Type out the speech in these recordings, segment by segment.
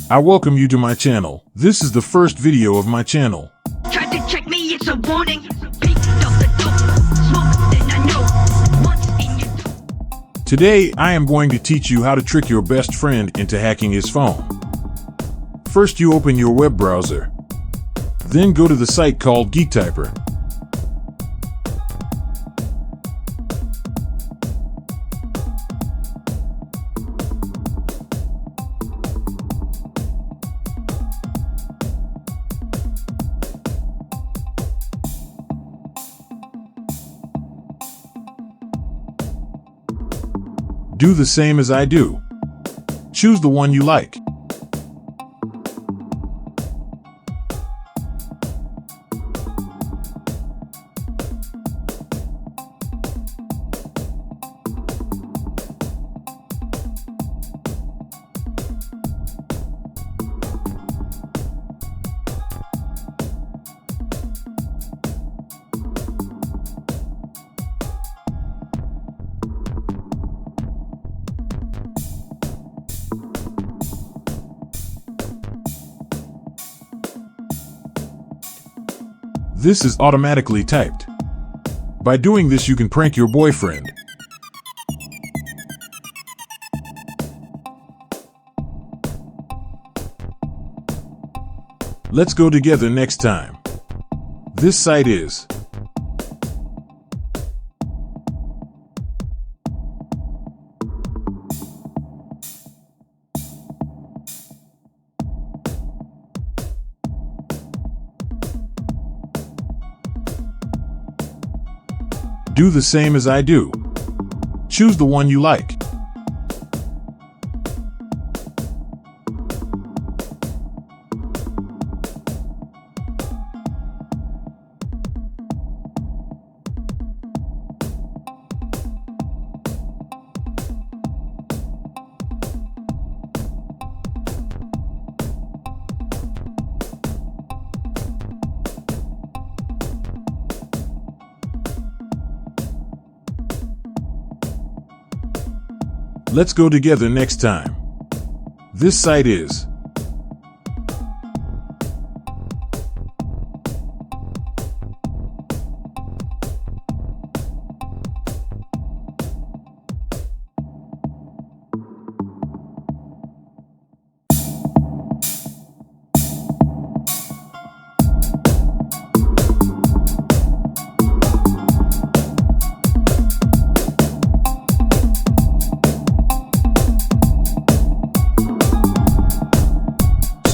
I welcome you to my channel. This is the first video of my channel. Tried to check me, it's a warning. Picked up the dope, smoke, then I know. Once in your Today, I am going to teach you how to trick your best friend into hacking his phone. First, you open your web browser. Then go to the site called GeekTyper. Do the same as I do. Choose the one you like. This is automatically typed. By doing this, you can prank your boyfriend. Let's go together next time. This site is Do the same as I do. Choose the one you like. Let's go together next time. This site is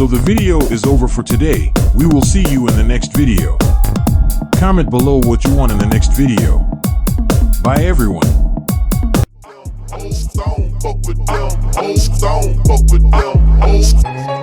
So the video is over for today. We will see you in the next video. Comment below what you want in the next video. Bye everyone. Don't fuck with them.